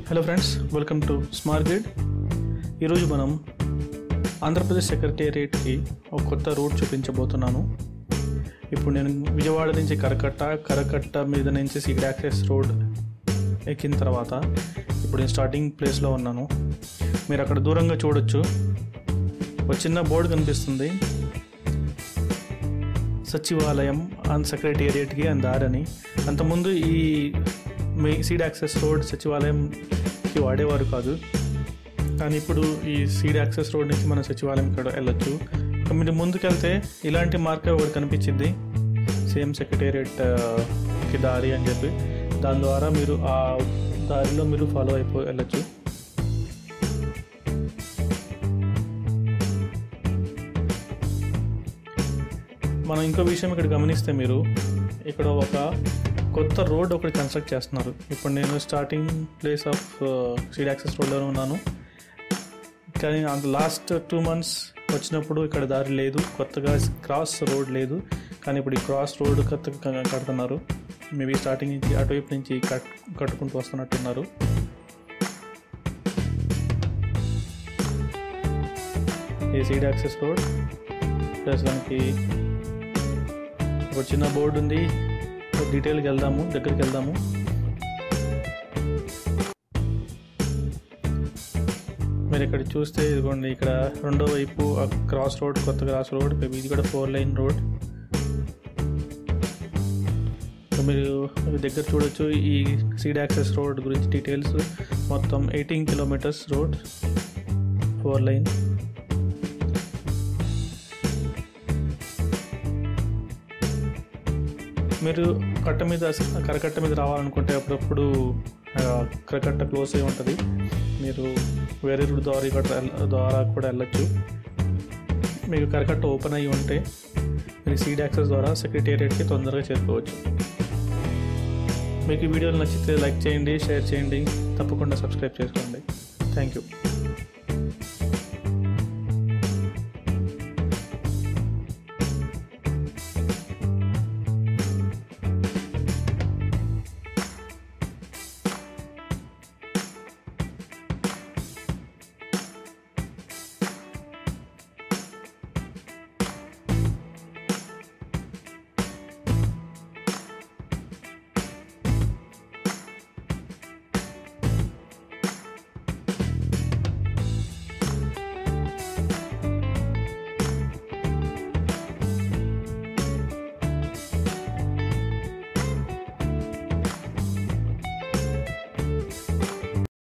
Hello friends, welcome to smart grid. ఈరోజు మనం ఆంధ్రప్రదేశ్ సెక్రటేరియట్కి ఒక కొత్త రూట్ చూపించబోతున్నాను. ఇప్పుడు నేను విజయవాడ నుంచి కరకట్ట మీద నుంచి సీడ్ యాక్సెస్ రోడ్ ఎక్కిన తర్వాత ఇప్పుడు నేను స్టార్టింగ్ ప్లేస్లో ఉన్నాను. మీరు అక్కడ దూరంగా చూడొచ్చు, ఒక చిన్న బోర్డు కనిపిస్తుంది, సచివాలయం అండ్ సెక్రటేరియట్కి అండ్ దారని. అంతకుముందు ఈ సీడ్ యాక్సెస్ రోడ్ సచివాలయంకి వాడేవారు కాదు, కానీ ఇప్పుడు ఈ సీడ్ యాక్సెస్ రోడ్ నుంచి మనం సచివాలయం కూడా వెళ్ళొచ్చు. మీరు ముందుకెళ్తే ఇలాంటి మార్కే ఒకటి కనిపించింది, సేమ్ సెక్రటేరియట్కి దారి అని చెప్పి. దాని ద్వారా మీరు ఆ దారిలో మీరు ఫాలో వెళ్ళొచ్చు. మనం ఇంకో విషయం ఇక్కడ గమనిస్తే, మీరు ఇక్కడ ఒక కొత్త రోడ్ ఒకటి కన్స్ట్రక్ట్ చేస్తున్నారు. ఇప్పుడు నేను starting place of seed access రోడ్లో ఉన్నాను, కానీ లాస్ట్ 2 months వచ్చినప్పుడు ఇక్కడ దారి లేదు, కొత్తగా క్రాస్ రోడ్ లేదు. కానీ ఇప్పుడు ఈ క్రాస్ రోడ్ కొత్తగా కడుతున్నారు. మేబీ స్టార్టింగ్ నుంచి అటువైపు నుంచి కట్టుకుంటూ వస్తున్నట్టున్నారు. ఈ సీడ్ యాక్సెస్ రోడ్ ప్లస్ దానికి ఒక చిన్న బోర్డు ఉంది. డీటెయిల్కి దగ్గరికి వెళ్దాము. మీరు ఇక్కడ చూస్తే ఇదిగోండి, ఇక్కడ రెండో వైపు క్రాస్ రోడ్, కొత్త క్రాస్ రోడ్, ఇది కూడా 4 lane రోడ్. మీరు దగ్గర చూడొచ్చు ఈ సీడ్ యాక్సెస్ రోడ్ గురించి డీటెయిల్స్. మొత్తం 18 kilometers రోడ్, 4 lane. మీరు కరకట్ట మీద రావాలనుకుంటే అప్పుడప్పుడు కరకట్ట క్లోజ్ అయి ఉంటుంది. మీరు వేరే రూట్ ద్వారా కూడా వెళ్ళచ్చు. మీకు కరకట్ట ఓపెన్ అయ్యి ఉంటే మీరు సీడ్ యాక్సెస్ ద్వారా సెక్రటేరియట్కి తొందరగా చేరుకోవచ్చు. మీకు ఈ వీడియోలు నచ్చితే లైక్ చేయండి, షేర్ చేయండి, తప్పకుండా సబ్స్క్రైబ్ చేసుకోండి. Thank you.